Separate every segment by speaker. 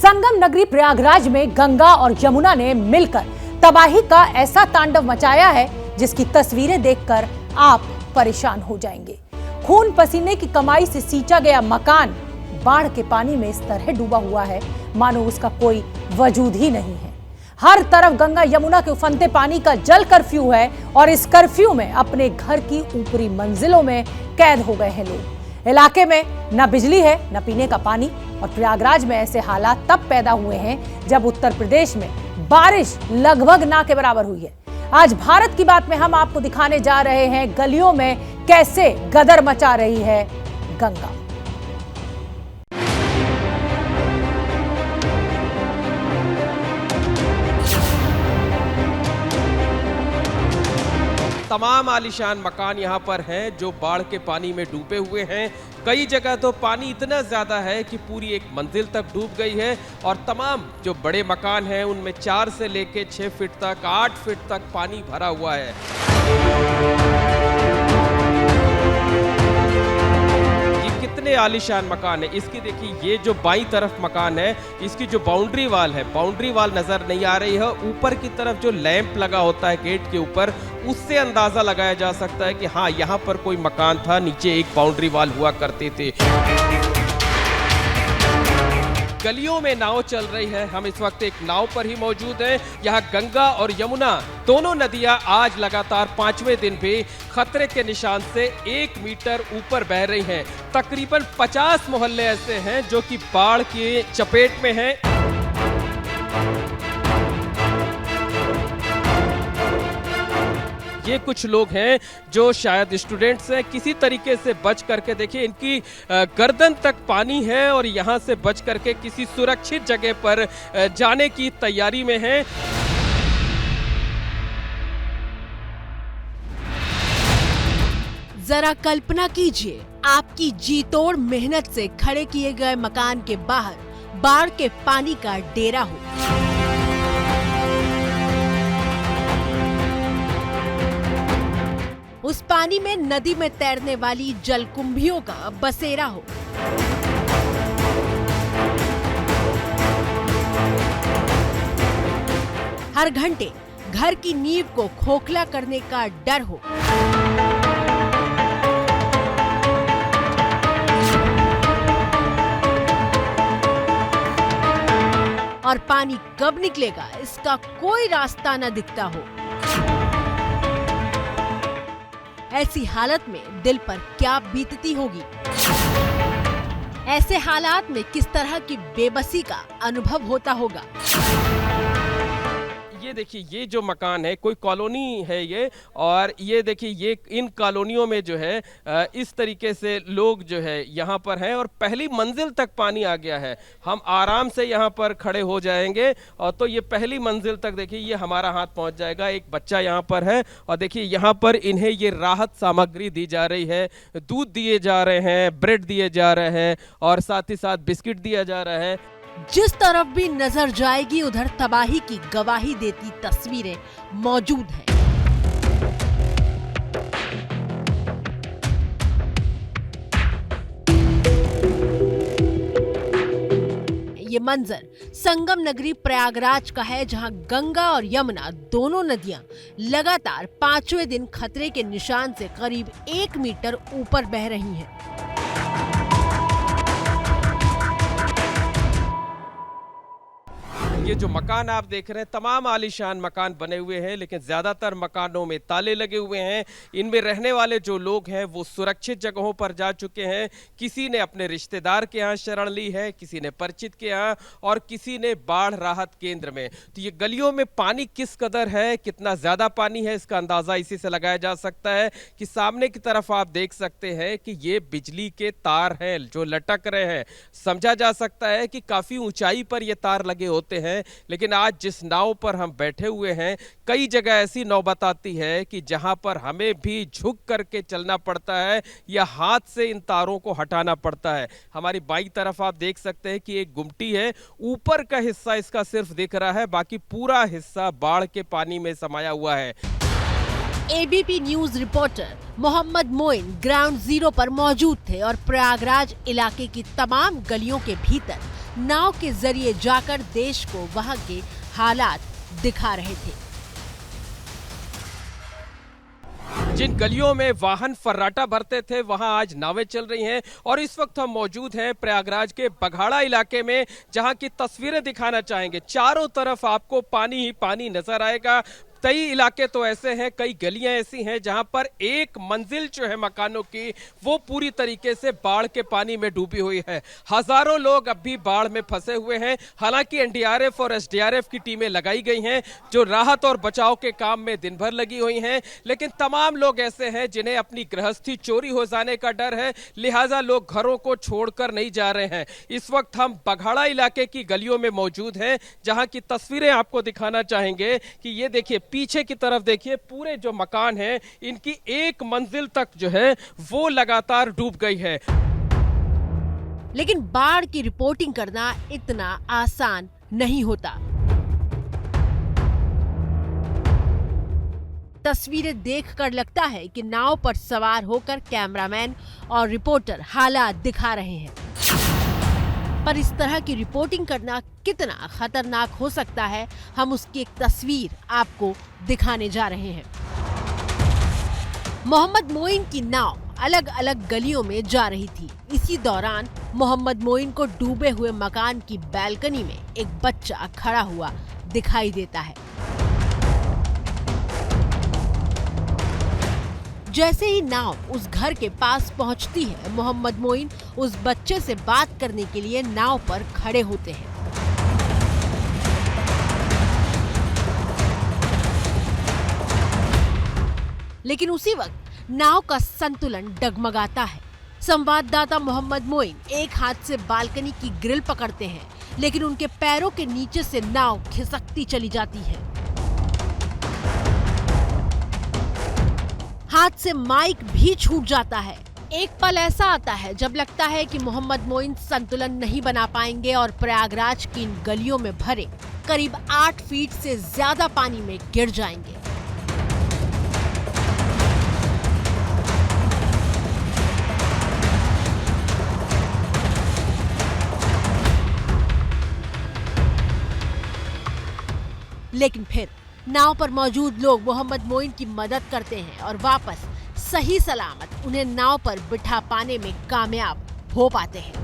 Speaker 1: संगम नगरी प्रयागराज में गंगा और यमुना ने मिलकर तबाही का ऐसा तांडव मचाया है जिसकी तस्वीरें देखकर आप परेशान हो जाएंगे। खून पसीने की कमाई से सींचा गया मकान बाढ़ के पानी में इस तरह डूबा हुआ है मानो उसका कोई वजूद ही नहीं है। हर तरफ गंगा यमुना के उफनते पानी का जल कर्फ्यू है और इस कर्फ्यू में अपने घर की ऊपरी मंजिलों में कैद हो गए हैं लोग। इलाके में न बिजली है न पीने का पानी और प्रयागराज में ऐसे हालात तब पैदा हुए हैं जब उत्तर प्रदेश में बारिश लगभग ना के बराबर हुई है। आज भारत की बात में हम आपको दिखाने जा रहे हैं गलियों में कैसे गदर मचा रही है गंगा।
Speaker 2: तमाम आलीशान मकान यहाँ पर हैं जो बाढ़ के पानी में डूबे हुए हैं। कई जगह तो पानी इतना ज़्यादा है कि पूरी एक मंजिल तक डूब गई है और तमाम जो बड़े मकान हैं उनमें 4 से लेके 6 फीट तक 8 फीट तक पानी भरा हुआ है। ये कितने आलीशान मकान है, इसकी देखिए ये जो बाईं तरफ मकान है इसकी जो बाउंड्री वाल है, बाउंड्री वाल नजर नहीं आ रही है। ऊपर की तरफ जो लैंप लगा होता है गेट के ऊपर उससे अंदाजा लगाया जा सकता है कि हाँ यहाँ पर कोई मकान था, नीचे एक बाउंड्री वाल हुआ करते थे। गलियों में नाव चल रही है, हम इस वक्त एक नाव पर ही मौजूद हैं। यहाँ गंगा और यमुना दोनों नदियां आज लगातार 5वें दिन भी खतरे के निशान से 1 मीटर ऊपर बह रही हैं। तकरीबन 50 मोहल्ले ऐसे हैं जो कि बाढ़ की चपेट में हैं। ये कुछ लोग हैं जो शायद स्टूडेंट्स हैं, किसी तरीके से बच करके देखिए इनकी गर्दन तक पानी है और यहाँ से बच करके किसी सुरक्षित जगह पर जाने की तैयारी में हैं।
Speaker 3: जरा कल्पना कीजिए, आपकी जी तोड़ मेहनत से खड़े किए गए मकान के बाहर बाढ़ के पानी का डेरा हो। उस पानी में नदी में तैरने वाली जलकुंभियों का बसेरा हो। हर घंटे घर की नींव को खोखला करने का डर हो। और पानी कब निकलेगा इसका कोई रास्ता न दिखता हो। ऐसी हालत में दिल पर क्या बीतती होगी। ऐसे हालात में किस तरह की बेबसी का अनुभव होता होगा।
Speaker 2: ये देखिए ये जो मकान है कोई कॉलोनी है ये, और ये देखिए ये इन कॉलोनियों में जो है इस तरीके से लोग जो है यहाँ पर हैं और पहली मंजिल तक पानी आ गया है। हम आराम से यहाँ पर खड़े हो जाएंगे और तो ये पहली मंजिल तक देखिए ये हमारा हाथ पहुँच जाएगा। एक बच्चा यहाँ पर है और देखिए यहाँ पर इन्हें ये राहत सामग्री दी जा रही है, दूध दिए जा रहे हैं, ब्रेड दिए जा रहे हैं और साथ ही साथ बिस्किट दिया जा रहा है।
Speaker 3: जिस तरफ भी नजर जाएगी उधर तबाही की गवाही देती तस्वीरें मौजूद हैं। ये मंजर संगम नगरी प्रयागराज का है जहां गंगा और यमुना दोनों नदियां लगातार 5वें दिन खतरे के निशान से करीब 1 मीटर ऊपर बह रही हैं।
Speaker 2: ये जो मकान आप देख रहे हैं तमाम आलीशान मकान बने हुए हैं, लेकिन ज्यादातर मकानों में ताले लगे हुए हैं। इनमें रहने वाले जो लोग हैं वो सुरक्षित जगहों पर जा चुके हैं। किसी ने अपने रिश्तेदार के यहाँ शरण ली है, किसी ने परिचित के यहाँ और किसी ने बाढ़ राहत केंद्र में। तो ये गलियों में पानी किस कदर है, कितना ज्यादा पानी है, इसका अंदाजा इसी से लगाया जा सकता है कि सामने की तरफ आप देख सकते हैं कि ये बिजली के तार हैं जो लटक रहे हैं। समझा जा सकता है कि काफी ऊंचाई पर ये तार लगे होते हैं, लेकिन आज जिस नाव पर हम बैठे हुए हैं कई जगह ऐसी नौबत आती है कि जहां पर हमें भी झुक करके चलना पड़ता है या हाथ से इन तारों को हटाना पड़ता है। हमारी बाईं तरफ आप देख सकते हैं कि एक गुमटी है, ऊपर का हिस्सा इसका सिर्फ दिख रहा है, बाकी पूरा हिस्सा बाढ़ के पानी में समाया हुआ है।
Speaker 3: ABP News reporter Mohammad Moin ground zero पर मौजूद थे और प्रयागराज इलाके की तमाम गलियों के भीतर नाव के जरिए जाकर देश को वहां के हालात दिखा रहे थे।
Speaker 2: जिन गलियों में वाहन फर्राटा भरते थे वहां आज नावें चल रही हैं और इस वक्त हम मौजूद हैं प्रयागराज के बघाड़ा इलाके में, जहां की तस्वीरें दिखाना चाहेंगे। चारों तरफ आपको पानी ही पानी नजर आएगा। कई इलाके तो ऐसे हैं, कई गलियां ऐसी हैं जहां पर एक मंजिल जो है मकानों की वो पूरी तरीके से बाढ़ के पानी में डूबी हुई है। हजारों लोग अब भी बाढ़ में फंसे हुए हैं। हालांकि एनडीआरएफ और एसडीआरएफ की टीमें लगाई गई हैं जो राहत और बचाव के काम में दिन भर लगी हुई हैं, लेकिन तमाम लोग ऐसे हैं जिन्हें अपनी गृहस्थी चोरी हो जाने का डर है, लिहाजा लोग घरों को छोड़कर नहीं जा रहे हैं। इस वक्त हम बघाड़ा इलाके की गलियों में मौजूद हैं जहां की तस्वीरें आपको दिखाना चाहेंगे कि ये देखिए, पीछे की तरफ देखिए, पूरे जो मकान हैं इनकी एक मंजिल तक जो है वो लगातार डूब गई है।
Speaker 3: लेकिन बाढ़ की रिपोर्टिंग करना इतना आसान नहीं होता। तस्वीरें देखकर लगता है कि नाव पर सवार होकर कैमरामैन और रिपोर्टर हालात दिखा रहे हैं, पर इस तरह की रिपोर्टिंग करना कितना खतरनाक हो सकता है, हम उसकी एक तस्वीर आपको दिखाने जा रहे हैं। मोहम्मद मोइन की नाव अलग अलग गलियों में जा रही थी। इसी दौरान मोहम्मद मोइन को डूबे हुए मकान की बालकनी में एक बच्चा खड़ा हुआ दिखाई देता है। जैसे ही नाव उस घर के पास पहुंचती है, मोहम्मद मोइन उस बच्चे से बात करने के लिए नाव पर खड़े होते हैं। लेकिन उसी वक्त नाव का संतुलन डगमगाता है। संवाददाता मोहम्मद मोइन एक हाथ से बालकनी की ग्रिल पकड़ते हैं, लेकिन उनके पैरों के नीचे से नाव खिसकती चली जाती है। हाथ से माइक भी छूट जाता है। एक पल ऐसा आता है जब लगता है कि मोहम्मद मोइन संतुलन नहीं बना पाएंगे और प्रयागराज की इन गलियों में भरे करीब 8 फीट से ज्यादा पानी में गिर जाएंगे। लेकिन फिर नाव पर मौजूद लोग मोहम्मद मोइन की मदद करते हैं और वापस सही सलामत उन्हें नाव पर बिठा पाने में कामयाब हो पाते हैं।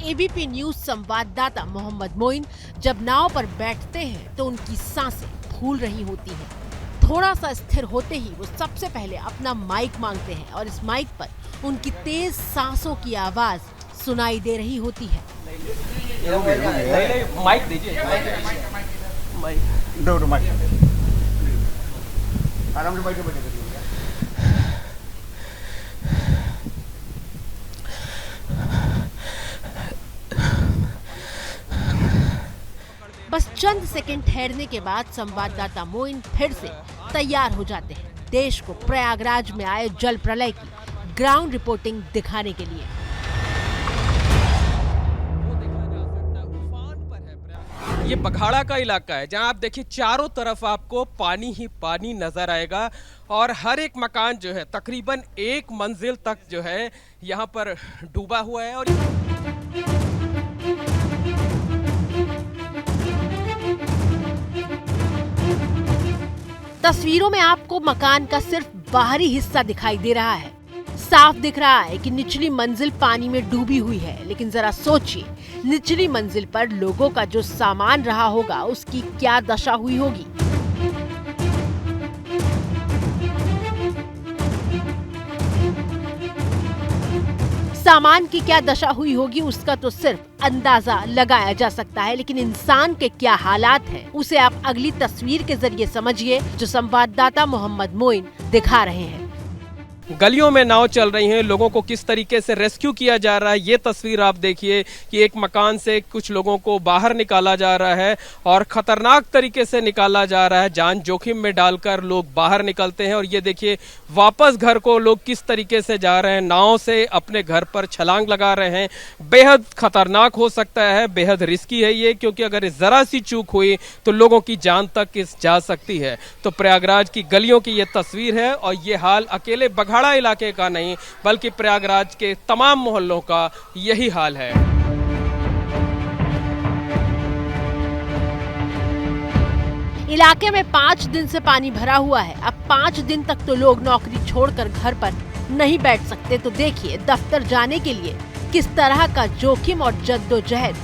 Speaker 3: एबीपी न्यूज संवाददाता मोहम्मद मोइन जब नाव पर बैठते हैं तो उनकी सांसें फूल रही होती हैं। थोड़ा सा स्थिर होते ही वो सबसे पहले अपना माइक मांगते हैं और इस माइक पर उनकी तेज सांसों की आवाज सुनाई दे रही होती है।
Speaker 2: माइक दीजिए।
Speaker 4: आराम से बैठे बैठे।
Speaker 3: बस चंद सेकंड ठहरने के बाद संवाददाता मोइन फिर से तैयार हो जाते हैं देश को प्रयागराज में आए जल प्रलय की ग्राउंड रिपोर्टिंग दिखाने के लिए।
Speaker 2: ये बघाड़ा का इलाका है जहां आप देखिए चारों तरफ आपको पानी ही पानी नजर आएगा और हर एक मकान जो है तकरीबन एक मंजिल तक जो है यहाँ पर डूबा हुआ है। और
Speaker 3: तस्वीरों में आपको मकान का सिर्फ बाहरी हिस्सा दिखाई दे रहा है। साफ दिख रहा है कि निचली मंजिल पानी में डूबी हुई है, लेकिन जरा सोचिए निचली मंजिल पर लोगों का जो सामान रहा होगा उसकी क्या दशा हुई होगी। सामान की क्या दशा हुई होगी उसका तो सिर्फ अंदाजा लगाया जा सकता है, लेकिन इंसान के क्या हालात हैं उसे आप अगली तस्वीर के जरिए समझिए जो संवाददाता मोहम्मद मोइन दिखा रहे हैं।
Speaker 2: गलियों में नाव चल रही हैं, लोगों को किस तरीके से रेस्क्यू किया जा रहा है। ये तस्वीर आप देखिए कि एक मकान से कुछ लोगों को बाहर निकाला जा रहा है और खतरनाक तरीके से निकाला जा रहा है, जान जोखिम में डालकर लोग बाहर निकलते हैं। और ये देखिए वापस घर को लोग किस तरीके से जा रहे हैं, नाव से अपने घर पर छलांग लगा रहे हैं। बेहद खतरनाक हो सकता है, बेहद रिस्की है ये, क्योंकि अगर जरा सी चूक हुई तो लोगों की जान तक जा सकती है। तो प्रयागराज की गलियों की ये तस्वीर है और ये हाल अकेले बघाड़ा इलाके का नहीं बल्कि प्रयागराज के तमाम मोहल्लों का यही हाल है।
Speaker 3: इलाके में 5 दिन से पानी भरा हुआ है। अब 5 दिन तक तो लोग नौकरी छोड़कर घर पर नहीं बैठ सकते। तो देखिए दफ्तर जाने के लिए किस तरह का जोखिम और जद्दोजहद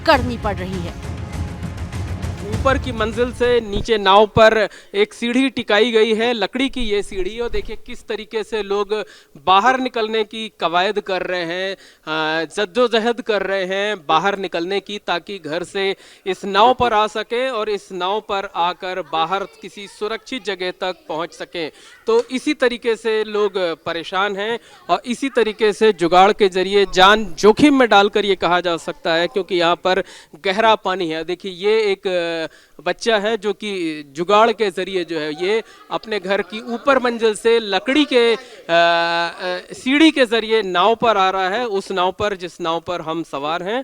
Speaker 3: करनी पड़ रही है।
Speaker 2: ऊपर की मंजिल से नीचे नाव पर एक सीढ़ी टिकाई गई है, लकड़ी की ये सीढ़ी। और देखिए किस तरीके से लोग बाहर निकलने की कवायद कर रहे हैं, जद्दोजहद कर रहे हैं बाहर निकलने की, ताकि घर से इस नाव पर आ सके और इस नाव पर आकर बाहर किसी सुरक्षित जगह तक पहुंच सके। तो इसी तरीके से लोग परेशान हैं और इसी तरीके से जुगाड़ के जरिए जान जोखिम में डालकर ये कहा जा सकता है, क्योंकि यहाँ पर गहरा पानी है। देखिए ये एक बच्चा है जो कि जुगाड़ के जरिए जो है ये अपने घर की ऊपर मंजिल से लकड़ी के सीढ़ी के जरिए नाव पर आ रहा है, उस नाव पर जिस नाव पर हम सवार हैं।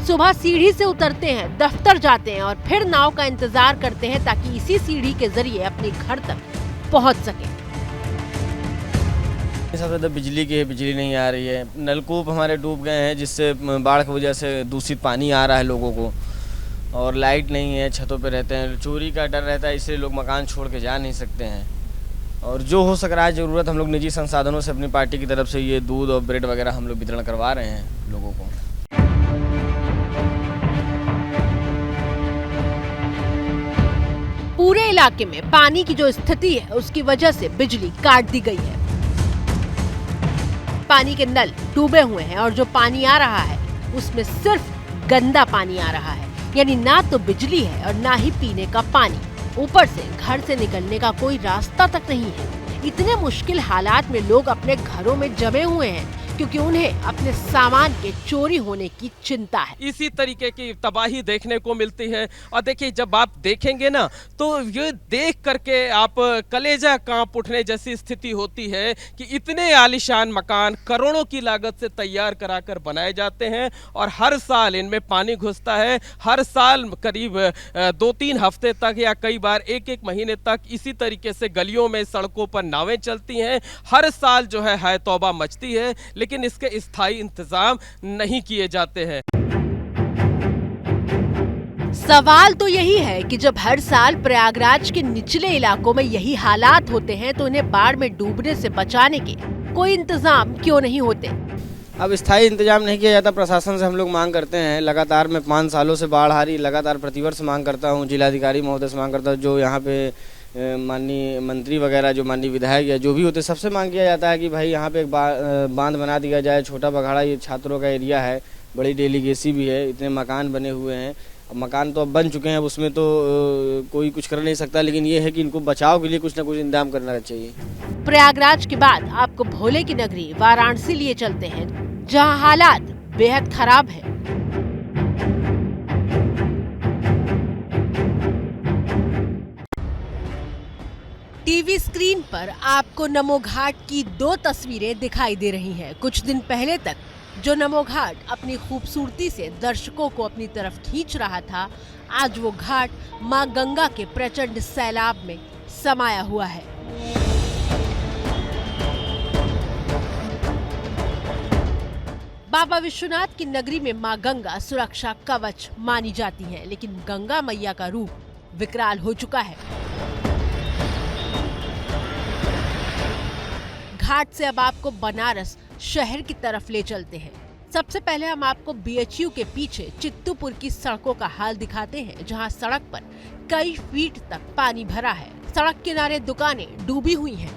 Speaker 3: सुबह सीढ़ी से उतरते हैं, दफ्तर जाते हैं और फिर नाव का इंतजार करते हैं ताकि इसी सीढ़ी के जरिए अपने घर तक पहुंच सके।
Speaker 5: सबसे ज़्यादा बिजली की है, बिजली नहीं आ रही है। नलकूप हमारे डूब गए हैं जिससे बाढ़ की वजह से दूषित पानी आ रहा है लोगों को, और लाइट नहीं है, छतों पे रहते हैं, चोरी का डर रहता है, इसलिए लोग मकान छोड़ के जा नहीं सकते हैं। और जो हो सक रहा है ज़रूरत हम लोग निजी संसाधनों से अपनी पार्टी की तरफ से ये दूध और ब्रेड वगैरह हम लोग वितरण करवा रहे हैं लोगों को।
Speaker 3: पूरे इलाके में पानी की जो स्थिति है उसकी वजह से बिजली काट दी गई है। पानी के नल डूबे हुए हैं और जो पानी आ रहा है उसमें सिर्फ गंदा पानी आ रहा है, यानी ना तो बिजली है और ना ही पीने का पानी। ऊपर से घर से निकलने का कोई रास्ता तक नहीं है। इतने मुश्किल हालात में लोग अपने घरों में जमे हुए हैं क्योंकि उन्हें अपने सामान के चोरी होने की चिंता है।
Speaker 2: इसी तरीके की तबाही देखने को मिलती है। और देखिए जब आप देखेंगे ना तो ये देख करके आप कलेजा कांप उठने जैसी स्थिति होती है कि इतने आलीशान मकान करोड़ों की लागत से तैयार कराकर बनाए जाते हैं और हर साल इनमें पानी घुसता है। हर साल करीब 2-3 हफ्ते तक या कई बार 1-1 महीने तक इसी तरीके से गलियों में सड़कों पर नावें चलती हैं। हर साल जो है हाय तौबा मचती है, लेकिन इसके स्थायी इंतजाम नहीं किए जाते हैं।
Speaker 3: सवाल तो यही है कि जब हर साल प्रयागराज के निचले इलाकों में यही हालात होते हैं तो उन्हें बाढ़ में डूबने से बचाने के कोई इंतजाम क्यों नहीं होते?
Speaker 5: अब स्थायी इंतजाम नहीं किया जाता। प्रशासन से हम लोग मांग करते हैं, लगातार मैं 5 सालों से बाढ़ आ रही, लगातार प्रतिवर्ष मांग करता हूँ, जिलाधिकारी महोदय से मांग करता हूँ, जो यहाँ पे माननीय मंत्री वगैरह, जो माननीय विधायक या जो भी होते, सबसे मांग किया जाता है कि भाई यहाँ पे एक बांध बना दिया जाए। छोटा बघाड़ा ये छात्रों का एरिया है, बड़ी डेलीगेसी भी है, इतने मकान बने हुए हैं। मकान तो अब बन चुके हैं, अब उसमें तो कोई कुछ कर नहीं सकता, लेकिन ये है कि इनको बचाव के लिए कुछ ना कुछ इंतजाम करना चाहिए।
Speaker 3: प्रयागराज के बाद आपको भोले की नगरी वाराणसी लिए चलते हैं, जहां हालात बेहद खराब है। टीवी स्क्रीन पर आपको नमो घाट की 2 तस्वीरें दिखाई दे रही हैं। कुछ दिन पहले तक जो नमो घाट अपनी खूबसूरती से दर्शकों को अपनी तरफ खींच रहा था, आज वो घाट मां गंगा के प्रचंड सैलाब में समाया हुआ है। बाबा विश्वनाथ की नगरी में मां गंगा सुरक्षा कवच मानी जाती हैं, लेकिन गंगा मैया का रूप विकराल हो चुका है। घाट से अब आपको बनारस शहर की तरफ ले चलते हैं। सबसे पहले हम आपको BHU के पीछे चित्तूपुर की सड़कों का हाल दिखाते हैं, जहां सड़क पर कई फीट तक पानी भरा है। सड़क किनारे दुकानें डूबी हुई हैं।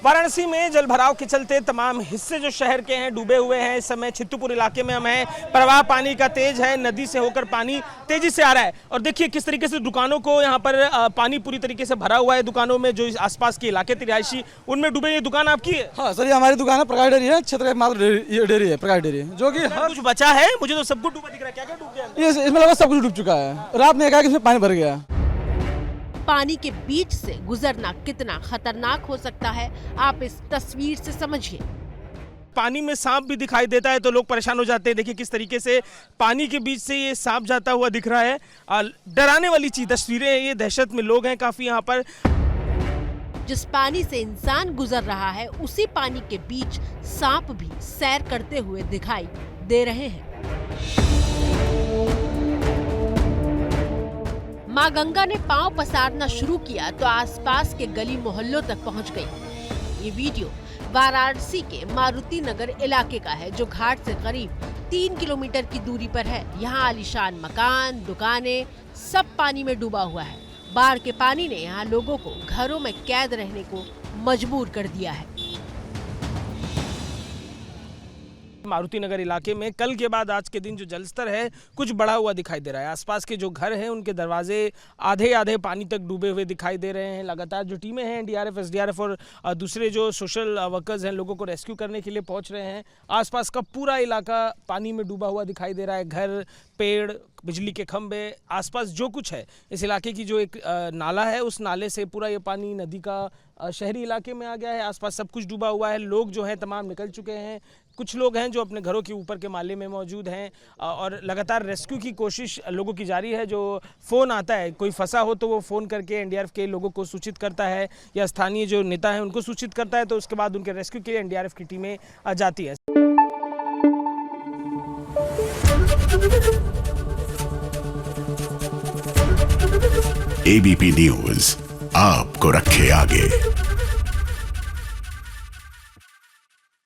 Speaker 6: वाराणसी में जलभराव के चलते तमाम हिस्से जो शहर के हैं डूबे हुए हैं। इस समय छित्तुपुर इलाके में हम हैं, प्रवाह पानी का तेज है, नदी से होकर पानी तेजी से आ रहा है और देखिए किस तरीके से दुकानों को यहाँ पर पानी पूरी तरीके से भरा हुआ है। दुकानों में जो आसपास के इलाके थे रिहायशी उनमें डूबे। ये दुकान आपकी है?
Speaker 7: हाँ सर, ये हमारी दुकान है, प्रकाश डेयरी है, क्षेत्र डेयरी है, प्रकाश डेयरी, जो कि
Speaker 6: कुछ बचा है? मुझे तो सब कुछ डूबा दिख रहा है। क्या क्या डूब गया?
Speaker 7: इसमें लगा सब कुछ डूब चुका है। रात में एकाएक इसमें पानी भर गया।
Speaker 3: पानी के बीच से गुजरना कितना खतरनाक हो सकता है आप इस तस्वीर से समझिए।
Speaker 6: पानी में सांप भी दिखाई देता है तो लोग परेशान हो जाते हैं। देखिए किस तरीके से पानी के बीच से ये सांप जाता हुआ दिख रहा है। डराने वाली चीज तस्वीरें हैं ये, दहशत में लोग हैं काफी यहाँ पर।
Speaker 3: जिस पानी से इंसान गुजर रहा है उसी पानी के बीच सांप भी सैर करते हुए दिखाई दे रहे हैं। मां गंगा ने पांव पसारना शुरू किया तो आसपास के गली मोहल्लों तक पहुंच गई। ये वीडियो वाराणसी के मारुति नगर इलाके का है जो घाट से करीब 3 किलोमीटर की दूरी पर है। यहाँ आलीशान मकान, दुकानें सब पानी में डूबा हुआ है। बाढ़ के पानी ने यहाँ लोगों को घरों में कैद रहने को मजबूर कर दिया है।
Speaker 6: मारुति नगर इलाके में कल के बाद आज के दिन जो जलस्तर है कुछ बढ़ा हुआ दिखाई दे रहा है। आसपास के जो घर हैं उनके दरवाजे आधे आधे पानी तक डूबे हुए दिखाई दे रहे हैं। लगातार जो टीमें हैं एनडीआरएफ, एसडीआरएफ और दूसरे जो सोशल वर्कर्स हैं लोगों को रेस्क्यू करने के लिए पहुंच रहे हैं। आसपास का पूरा इलाका पानी में डूबा हुआ दिखाई दे रहा है। घर, पेड़, बिजली के खंभे, आसपास जो कुछ है। इस इलाके की जो एक नाला है उस नाले से पूरा ये पानी नदी का शहरी इलाके में आ गया है। आसपास सब कुछ डूबा हुआ है। लोग जो हैं तमाम निकल चुके हैं। कुछ लोग हैं जो अपने घरों के ऊपर के माले में मौजूद हैं और लगातार रेस्क्यू की कोशिश लोगों की जारी है। जो फ़ोन आता है, कोई फंसा हो तो वो फ़ोन करके एनडीआरएफ के लोगों को सूचित करता है या स्थानीय जो नेता हैं उनको सूचित करता है, तो उसके बाद उनके रेस्क्यू के लिए एनडीआरएफ की टीमें जाती है।
Speaker 8: एबीपी न्यूज़ आपको रखे आगे।